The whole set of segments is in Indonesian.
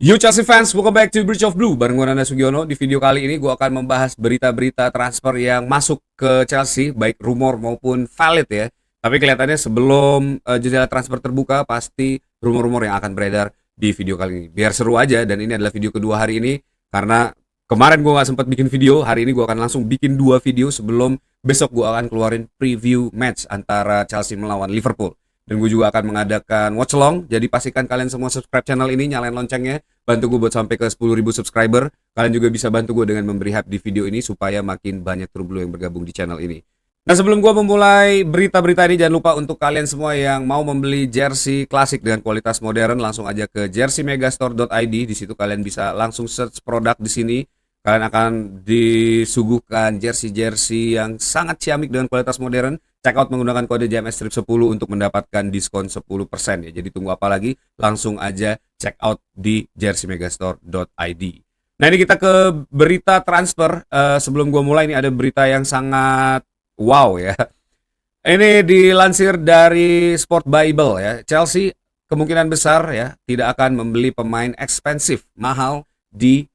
Yo Chelsea fans, welcome back to Bridge of Blue. Bareng gue Nanda Sugiono. Di video kali ini gue akan membahas berita-berita transfer yang masuk ke Chelsea, baik rumor maupun valid ya. Tapi kelihatannya sebelum jendela transfer terbuka, pasti rumor-rumor yang akan beredar di video kali ini. Biar seru aja, dan ini adalah video kedua hari ini. Karena kemarin gue gak sempat bikin video, hari ini gue akan langsung bikin 2 video sebelum besok gue akan keluarin preview match antara Chelsea melawan Liverpool. Dan gue juga akan mengadakan watch along. Jadi pastikan kalian semua subscribe channel ini, nyalain loncengnya, bantu gue buat sampai ke 10.000 subscriber. Kalian juga bisa bantu gue dengan memberi hype di video ini supaya makin banyak True yang bergabung di channel ini. Nah, sebelum gue memulai berita-berita ini, jangan lupa untuk kalian semua yang mau membeli jersey klasik dengan kualitas modern, langsung aja ke jerseymegastore.id. Di situ kalian bisa langsung search produk di sini. Kalian akan disuguhkan jersey-jersey yang sangat ciamik dengan kualitas modern. Check out menggunakan kode JMS Strip 10 untuk mendapatkan diskon 10% ya. Jadi tunggu apa lagi? Langsung aja check out di jerseymegastore.id. Nah, ini kita ke berita transfer. Sebelum gue mulai, ini ada berita yang sangat wow ya. Ini dilansir dari Sport Bible ya. Chelsea kemungkinan besar ya tidak akan membeli pemain ekspensif mahal di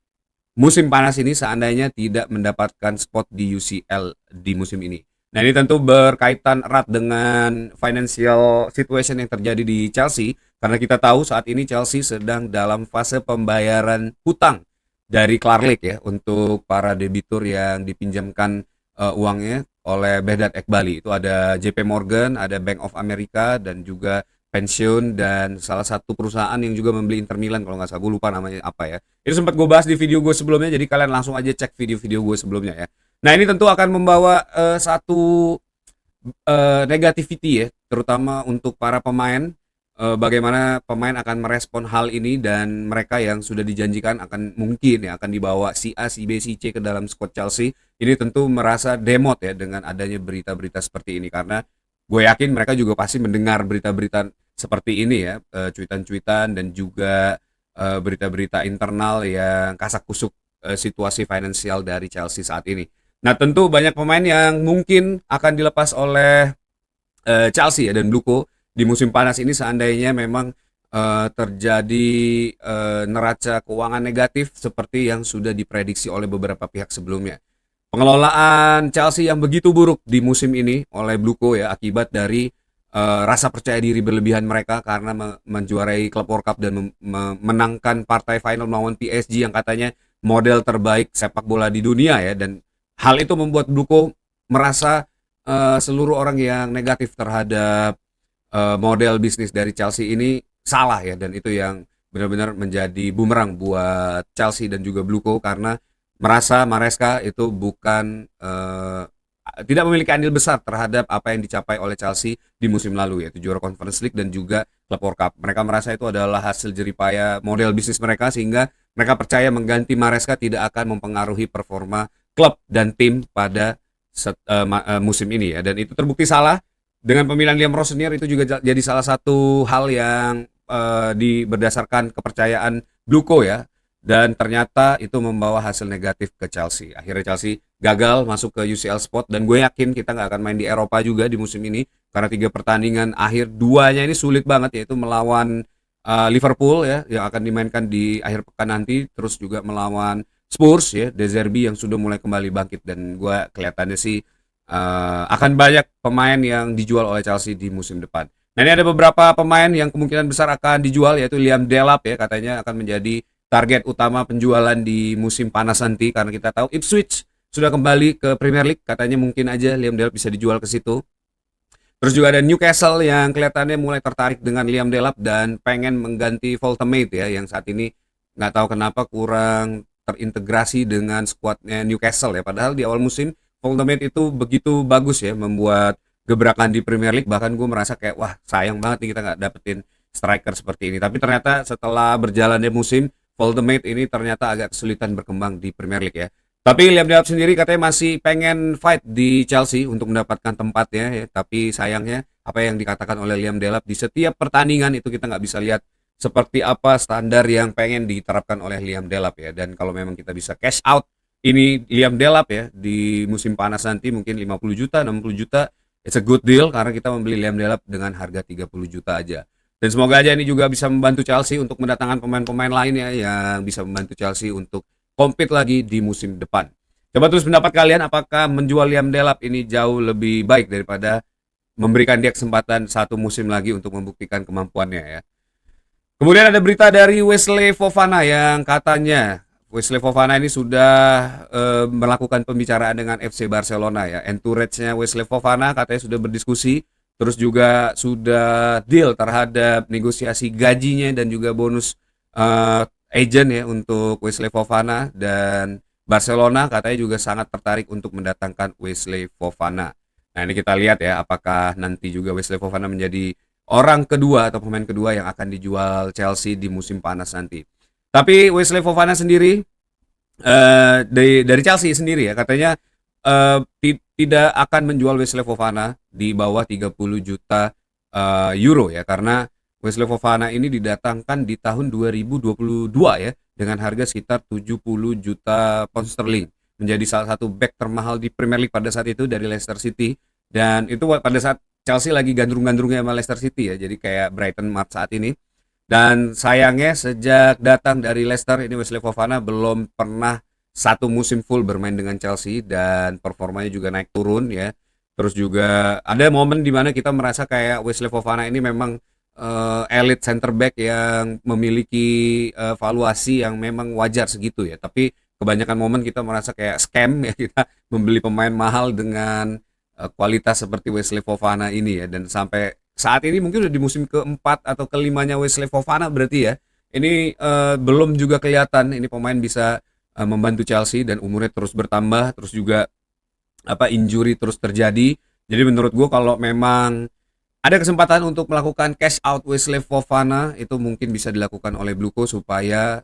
musim panas ini seandainya tidak mendapatkan spot di UCL di musim ini. Nah, ini tentu berkaitan erat dengan financial situation yang terjadi di Chelsea, karena kita tahu saat ini Chelsea sedang dalam fase pembayaran hutang dari Clarlake ya untuk para debitur yang dipinjamkan uangnya oleh Behdat Ekbali. Itu ada JP Morgan, ada Bank of America, dan juga pensiun, dan salah satu perusahaan yang juga membeli Inter Milan kalau nggak salah, gue lupa namanya apa ya. Itu sempat gue bahas di video gue sebelumnya, jadi kalian langsung aja cek video-video gue sebelumnya ya. Nah, ini tentu akan membawa satu negativity ya, terutama untuk para pemain. Bagaimana pemain akan merespon hal ini, dan mereka yang sudah dijanjikan akan mungkin ya akan dibawa si A, si B, si C ke dalam squad Chelsea. Ini tentu merasa demot ya dengan adanya berita-berita seperti ini, karena gue yakin mereka juga pasti mendengar berita-berita seperti ini ya, cuitan-cuitan dan juga berita-berita internal yang kasak kusuk situasi finansial dari Chelsea saat ini. Nah, tentu banyak pemain yang mungkin akan dilepas oleh Chelsea ya, dan Bluko di musim panas ini seandainya memang terjadi neraca keuangan negatif seperti yang sudah diprediksi oleh beberapa pihak sebelumnya. Pengelolaan Chelsea yang begitu buruk di musim ini oleh Bluko ya, akibat dari rasa percaya diri berlebihan mereka karena menjuarai Club World Cup dan memenangkan partai final melawan PSG yang katanya model terbaik sepak bola di dunia ya. Dan hal itu membuat Bluko merasa seluruh orang yang negatif terhadap model bisnis dari Chelsea ini salah ya, dan itu yang benar-benar menjadi bumerang buat Chelsea dan juga Bluko, karena merasa Maresca itu bukan tidak memiliki andil besar terhadap apa yang dicapai oleh Chelsea di musim lalu, yaitu juara Conference League dan juga Club World Cup. Mereka merasa itu adalah hasil jeripaya model bisnis mereka, sehingga mereka percaya mengganti Maresca tidak akan mempengaruhi performa klub dan tim pada musim ini ya, dan itu terbukti salah. Dengan pemilihan Liam Rosenior itu juga jadi salah satu hal yang berdasarkan kepercayaan Bluko ya, dan ternyata itu membawa hasil negatif ke Chelsea. Akhirnya Chelsea gagal masuk ke UCL spot, dan gue yakin kita nggak akan main di Eropa juga di musim ini, karena 3 pertandingan akhir, 2-nya ini sulit banget, yaitu melawan Liverpool ya yang akan dimainkan di akhir pekan nanti, terus juga melawan Spurs ya, De Zerbi yang sudah mulai kembali bangkit, dan gue kelihatannya sih akan banyak pemain yang dijual oleh Chelsea di musim depan. Nah, ini ada beberapa pemain yang kemungkinan besar akan dijual, yaitu Liam Delap ya, katanya akan menjadi target utama penjualan di musim panas nanti, karena kita tahu Ipswich sudah kembali ke Premier League, katanya mungkin aja Liam Delap bisa dijual ke situ. Terus juga ada Newcastle yang kelihatannya mulai tertarik dengan Liam Delap dan pengen mengganti Voltemate ya, yang saat ini nggak tahu kenapa kurang terintegrasi dengan skuadnya Newcastle ya, padahal di awal musim Voltemate itu begitu bagus ya, membuat gebrakan di Premier League. Bahkan gue merasa kayak wah sayang banget nih kita nggak dapetin striker seperti ini. Tapi ternyata setelah berjalannya musim, Voltemate ini ternyata agak kesulitan berkembang di Premier League ya. Tapi Liam Delap sendiri katanya masih pengen fight di Chelsea untuk mendapatkan tempatnya ya. Tapi sayangnya apa yang dikatakan oleh Liam Delap, di setiap pertandingan itu kita nggak bisa lihat seperti apa standar yang pengen diterapkan oleh Liam Delap ya. Dan kalau memang kita bisa cash out ini Liam Delap ya di musim panas nanti, mungkin 50 juta, 60 juta, it's a good deal, karena kita membeli Liam Delap dengan harga 30 juta aja. Dan semoga aja ini juga bisa membantu Chelsea untuk mendatangkan pemain-pemain lainnya yang bisa membantu Chelsea untuk compete lagi di musim depan. Coba terus pendapat kalian, apakah menjual Liam Delap ini jauh lebih baik daripada memberikan dia kesempatan satu musim lagi untuk membuktikan kemampuannya ya. Kemudian ada berita dari Wesley Fofana yang katanya Wesley Fofana ini sudah melakukan pembicaraan dengan FC Barcelona ya. Entourage-nya Wesley Fofana katanya sudah berdiskusi, terus juga sudah deal terhadap negosiasi gajinya dan juga bonus agent ya untuk Wesley Fofana, dan Barcelona katanya juga sangat tertarik untuk mendatangkan Wesley Fofana. Nah, ini kita lihat ya apakah nanti juga Wesley Fofana menjadi orang kedua atau pemain kedua yang akan dijual Chelsea di musim panas nanti. Tapi Wesley Fofana sendiri dari Chelsea sendiri ya katanya tidak akan menjual Wesley Fofana di bawah 30 juta euro ya, karena Wesley Fofana ini didatangkan di tahun 2022 ya dengan harga sekitar 70 juta pound sterling, menjadi salah satu back termahal di Premier League pada saat itu dari Leicester City, dan itu pada saat Chelsea lagi gandrung-gandrungnya sama Leicester City ya, jadi kayak Brighton Mart saat ini. Dan sayangnya sejak datang dari Leicester ini Wesley Fofana belum pernah satu musim full bermain dengan Chelsea, dan performanya juga naik turun ya. Terus juga ada momen di mana kita merasa kayak Wesley Fofana ini memang elite center back yang memiliki valuasi yang memang wajar segitu ya. Tapi kebanyakan momen kita merasa kayak scam ya, kita membeli pemain mahal dengan kualitas seperti Wesley Fofana ini ya, dan sampai saat ini mungkin udah di musim keempat atau kelimanya Wesley Fofana berarti ya. Ini belum juga kelihatan ini pemain bisa membantu Chelsea, dan umurnya terus bertambah, terus juga injury terus terjadi. Jadi menurut gue kalau memang ada kesempatan untuk melakukan cash out Wesley Fofana, itu mungkin bisa dilakukan oleh Bluco supaya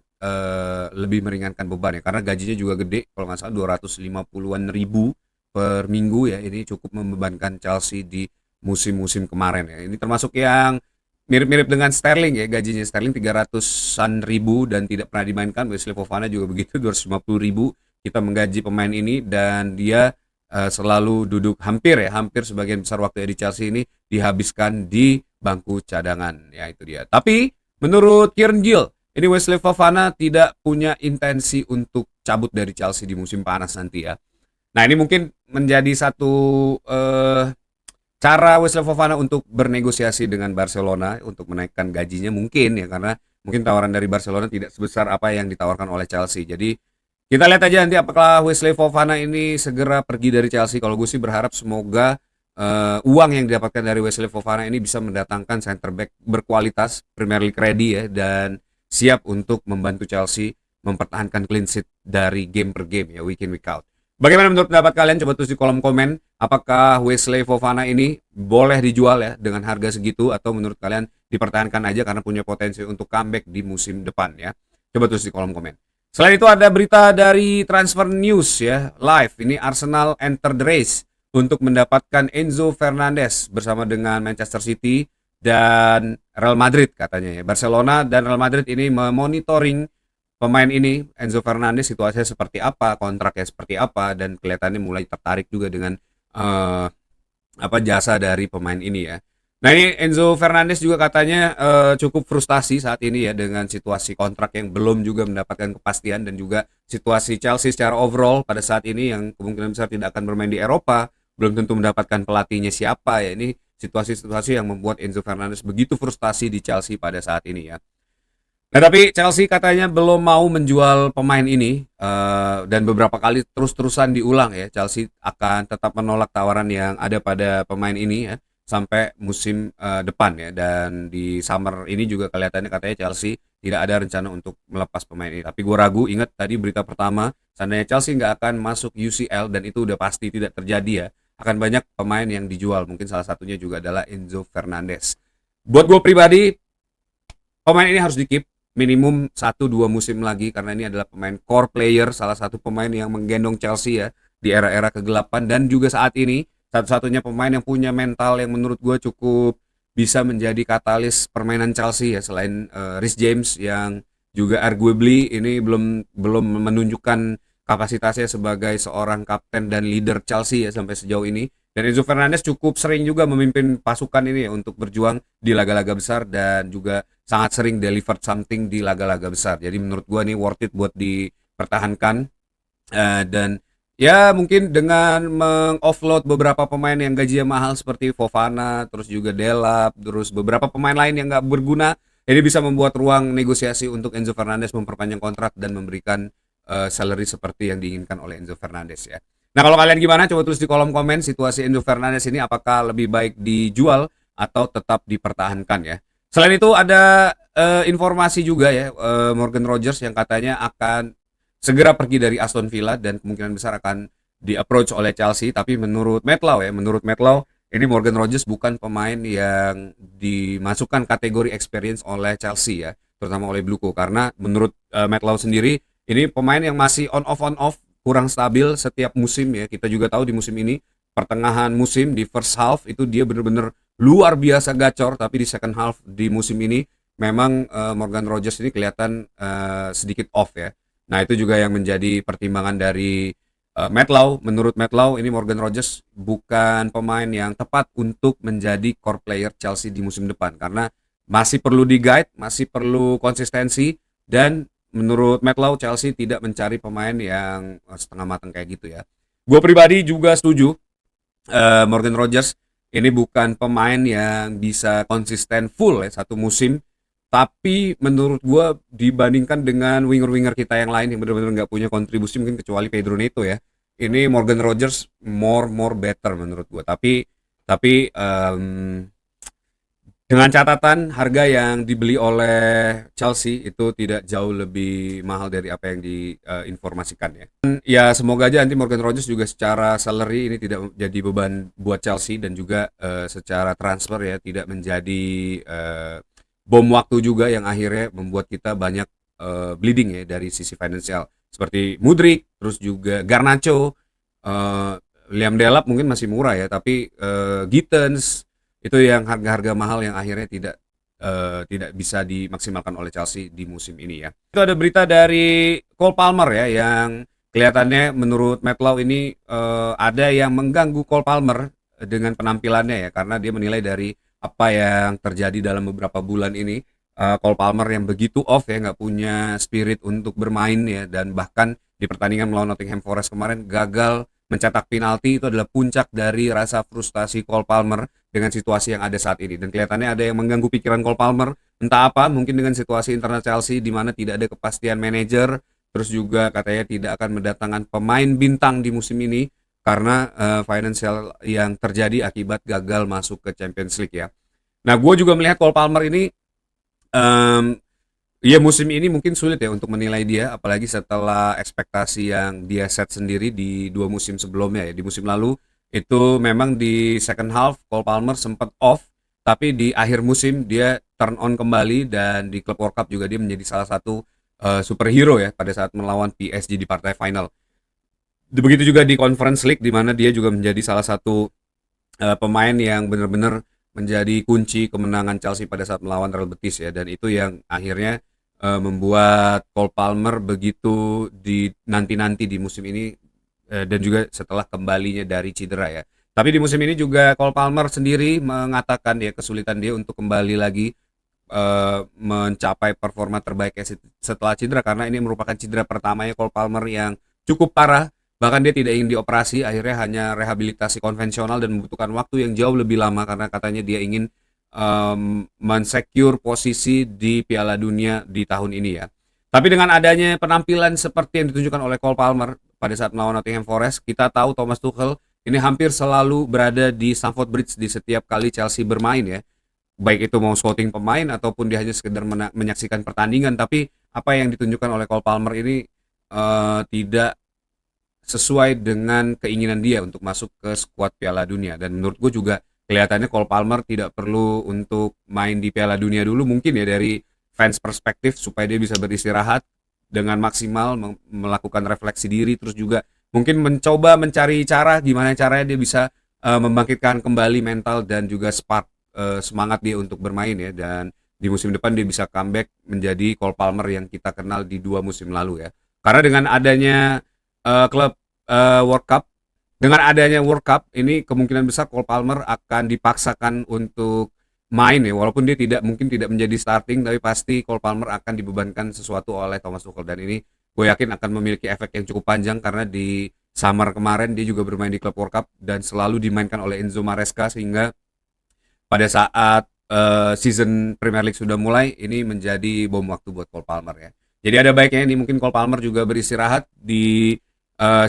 lebih meringankan beban ya, karena gajinya juga gede, kalau nggak salah 250-an ribu per minggu ya. Ini cukup membebankan Chelsea di musim-musim kemarin ya. Ini termasuk yang mirip-mirip dengan Sterling ya, gajinya Sterling 300-an ribu dan tidak pernah dimainkan. Wesley Fofana juga begitu, 250 ribu kita menggaji pemain ini, dan dia selalu duduk hampir sebagian besar waktu di Chelsea ini dihabiskan di bangku cadangan ya, itu dia. Tapi menurut Kieran Gill, ini Wesley Fofana tidak punya intensi untuk cabut dari Chelsea di musim panas nanti ya. Nah, ini mungkin menjadi satu cara Wesley Fofana untuk bernegosiasi dengan Barcelona untuk menaikkan gajinya mungkin ya, karena mungkin tawaran dari Barcelona tidak sebesar apa yang ditawarkan oleh Chelsea. Jadi kita lihat aja nanti apakah Wesley Fofana ini segera pergi dari Chelsea. Kalau gue sih berharap semoga uang yang didapatkan dari Wesley Fofana ini bisa mendatangkan center back berkualitas, Premier League ready ya, dan siap untuk membantu Chelsea mempertahankan clean sheet dari game per game ya, week in week out. Bagaimana menurut pendapat kalian? Coba tulis di kolom komen. Apakah Wesley Fofana ini boleh dijual ya dengan harga segitu, atau menurut kalian dipertahankan aja karena punya potensi untuk comeback di musim depan ya? Coba tulis di kolom komen. Selain itu ada berita dari Transfer News ya, live. Ini Arsenal enter the race untuk mendapatkan Enzo Fernandez bersama dengan Manchester City dan Real Madrid katanya ya. Barcelona dan Real Madrid ini memonitoring pemain ini, Enzo Fernandez, situasinya seperti apa, kontraknya seperti apa, dan kelihatannya mulai tertarik juga dengan jasa dari pemain ini ya. Nah, ini Enzo Fernandez juga katanya cukup frustasi saat ini ya dengan situasi kontrak yang belum juga mendapatkan kepastian, dan juga situasi Chelsea secara overall pada saat ini yang kemungkinan besar tidak akan bermain di Eropa, belum tentu mendapatkan pelatihnya siapa ya. Ini situasi-situasi yang membuat Enzo Fernandez begitu frustasi di Chelsea pada saat ini ya. Nah, tapi Chelsea katanya belum mau menjual pemain ini, dan beberapa kali terus-terusan diulang ya, Chelsea akan tetap menolak tawaran yang ada pada pemain ini ya sampai musim depan ya. Dan di summer ini juga kelihatannya katanya Chelsea tidak ada rencana untuk melepas pemain ini. Tapi gue ragu, ingat tadi berita pertama, seandainya Chelsea nggak akan masuk UCL, dan itu udah pasti tidak terjadi ya, akan banyak pemain yang dijual. Mungkin salah satunya juga adalah Enzo Fernandez. Buat gue pribadi, pemain ini harus di-keep minimum 1-2 musim lagi, karena ini adalah pemain core player, salah satu pemain yang menggendong Chelsea ya di era-era kegelapan, dan juga saat ini satu-satunya pemain yang punya mental yang menurut gue cukup bisa menjadi katalis permainan Chelsea ya, selain Reece James yang juga arguably ini belum menunjukkan kapasitasnya sebagai seorang kapten dan leader Chelsea ya sampai sejauh ini. Dan Enzo Fernandez cukup sering juga memimpin pasukan ini ya untuk berjuang di laga-laga besar dan juga sangat sering delivered something di laga-laga besar. Jadi menurut gua nih worth it buat dipertahankan. Dan ya mungkin dengan meng-offload beberapa pemain yang gajinya mahal seperti Fofana, terus juga Delap, terus beberapa pemain lain yang nggak berguna, ini bisa membuat ruang negosiasi untuk Enzo Fernandez memperpanjang kontrak dan memberikan salary seperti yang diinginkan oleh Enzo Fernandez ya. Nah kalau kalian gimana? Coba tulis di kolom komen situasi Enzo Fernandez ini apakah lebih baik dijual atau tetap dipertahankan ya. Selain itu ada informasi juga ya, Morgan Rogers yang katanya akan segera pergi dari Aston Villa dan kemungkinan besar akan di-approach oleh Chelsea. Tapi menurut Matt Law ini Morgan Rogers bukan pemain yang dimasukkan kategori experience oleh Chelsea ya, terutama oleh Bluco, karena menurut Matt Law sendiri ini pemain yang masih on off, kurang stabil setiap musim ya. Kita juga tahu di musim ini pertengahan musim di first half itu dia benar-benar luar biasa gacor, tapi di second half di musim ini memang Morgan Rogers ini kelihatan sedikit off ya. Nah itu juga yang menjadi pertimbangan dari Matt Law. Menurut Matt Law ini Morgan Rogers bukan pemain yang tepat untuk menjadi core player Chelsea di musim depan, karena masih perlu di guide, masih perlu konsistensi, dan menurut Matt Law Chelsea tidak mencari pemain yang setengah matang kayak gitu ya. Gue pribadi juga setuju, Morgan Rogers ini bukan pemain yang bisa konsisten full ya satu musim. Tapi menurut gue dibandingkan dengan winger-winger kita yang lain yang benar-benar nggak punya kontribusi mungkin kecuali Pedro Neto ya, ini Morgan Rogers more better menurut gue. Tapi dengan catatan harga yang dibeli oleh Chelsea itu tidak jauh lebih mahal dari apa yang diinformasikan ya. Dan ya semoga aja nanti Morgan Rogers juga secara salary ini tidak jadi beban buat Chelsea, dan juga secara transfer ya tidak menjadi bom waktu juga yang akhirnya membuat kita banyak bleeding ya dari sisi finansial. Seperti Mudryk, terus juga Garnacho, Liam Delap mungkin masih murah ya, tapi Gittens itu yang harga-harga mahal yang akhirnya tidak bisa dimaksimalkan oleh Chelsea di musim ini ya. Itu ada berita dari Cole Palmer ya, yang kelihatannya menurut Matt Law ini ada yang mengganggu Cole Palmer dengan penampilannya ya, karena dia menilai dari apa yang terjadi dalam beberapa bulan ini, Cole Palmer yang begitu off ya, nggak punya spirit untuk bermain ya, dan bahkan di pertandingan melawan Nottingham Forest kemarin gagal mencetak penalti. Itu adalah puncak dari rasa frustasi Cole Palmer dengan situasi yang ada saat ini, dan kelihatannya ada yang mengganggu pikiran Cole Palmer, entah apa, mungkin dengan situasi internal Chelsea di mana tidak ada kepastian manajer, terus juga katanya tidak akan mendatangkan pemain bintang di musim ini karena financial yang terjadi akibat gagal masuk ke Champions League ya. Nah gue juga melihat Cole Palmer ini ya musim ini mungkin sulit ya untuk menilai dia, apalagi setelah ekspektasi yang dia set sendiri di 2 musim sebelumnya ya. Di musim lalu itu memang di second half Cole Palmer sempat off, tapi di akhir musim dia turn on kembali, dan di Club World Cup juga dia menjadi salah satu superhero ya pada saat melawan PSG di partai final. Begitu juga di Conference League di mana dia juga menjadi salah satu pemain yang benar-benar menjadi kunci kemenangan Chelsea pada saat melawan Real Betis ya, dan itu yang akhirnya membuat Cole Palmer begitu dinanti-nanti di musim ini, dan juga setelah kembalinya dari cedera ya. Tapi di musim ini juga Cole Palmer sendiri mengatakan ya kesulitan dia untuk kembali lagi mencapai performa terbaiknya setelah cedera, karena ini merupakan cedera pertamanya Cole Palmer yang cukup parah. Bahkan dia tidak ingin dioperasi, akhirnya hanya rehabilitasi konvensional dan membutuhkan waktu yang jauh lebih lama karena katanya dia ingin mensecure posisi di Piala Dunia di tahun ini ya. Tapi dengan adanya penampilan seperti yang ditunjukkan oleh Cole Palmer pada saat melawan Nottingham Forest, kita tahu Thomas Tuchel ini hampir selalu berada di Stamford Bridge di setiap kali Chelsea bermain ya. Baik itu mau scouting pemain ataupun dia hanya sekedar menyaksikan pertandingan, tapi apa yang ditunjukkan oleh Cole Palmer ini tidak sesuai dengan keinginan dia untuk masuk ke skuad Piala Dunia. Dan menurut gue juga kelihatannya Cole Palmer tidak perlu untuk main di Piala Dunia dulu mungkin ya, dari fans perspektif, supaya dia bisa beristirahat dengan maksimal, melakukan refleksi diri, terus juga mungkin mencoba mencari cara gimana caranya dia bisa membangkitkan kembali mental dan juga spark semangat dia untuk bermain ya, dan di musim depan dia bisa comeback menjadi Cole Palmer yang kita kenal di 2 musim lalu ya. Karena dengan adanya klub World Cup. Dengan adanya World Cup ini kemungkinan besar Cole Palmer akan dipaksakan untuk main ya, walaupun dia mungkin tidak menjadi starting, tapi pasti Cole Palmer akan dibebankan sesuatu oleh Thomas Tuchel, dan ini gue yakin akan memiliki efek yang cukup panjang karena di summer kemarin dia juga bermain di klub World Cup dan selalu dimainkan oleh Enzo Maresca, sehingga pada saat season Premier League sudah mulai, ini menjadi bom waktu buat Cole Palmer ya. Jadi ada baiknya ini mungkin Cole Palmer juga beristirahat di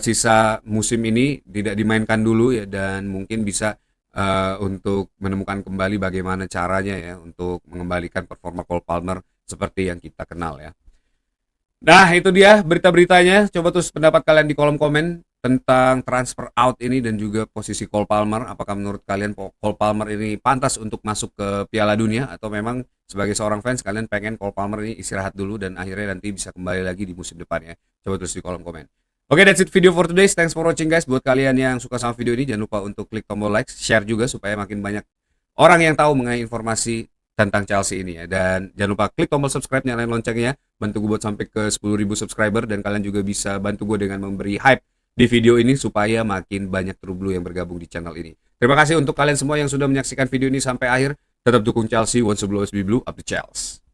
sisa musim ini, tidak dimainkan dulu ya, dan mungkin bisa untuk menemukan kembali bagaimana caranya ya untuk mengembalikan performa Cole Palmer seperti yang kita kenal ya. Nah, itu dia berita-beritanya. Coba tulis pendapat kalian di kolom komen tentang transfer out ini dan juga posisi Cole Palmer. Apakah menurut kalian Cole Palmer ini pantas untuk masuk ke Piala Dunia, atau memang sebagai seorang fans kalian pengen Cole Palmer ini istirahat dulu dan akhirnya nanti bisa kembali lagi di musim depan ya. Coba tulis di kolom komen. Oke, that's it video for today. Thanks for watching guys. Buat kalian yang suka sama video ini, jangan lupa untuk klik tombol like, share juga supaya makin banyak orang yang tahu mengenai informasi tentang Chelsea ini ya. Dan jangan lupa klik tombol subscribe, nyalain loncengnya, bantu gue buat sampai ke 10.000 subscriber, dan kalian juga bisa bantu gue dengan memberi hype di video ini supaya makin banyak True Blue yang bergabung di channel ini. Terima kasih untuk kalian semua yang sudah menyaksikan video ini sampai akhir. Tetap dukung Chelsea, once the blue, always be blue, up the Chelsea.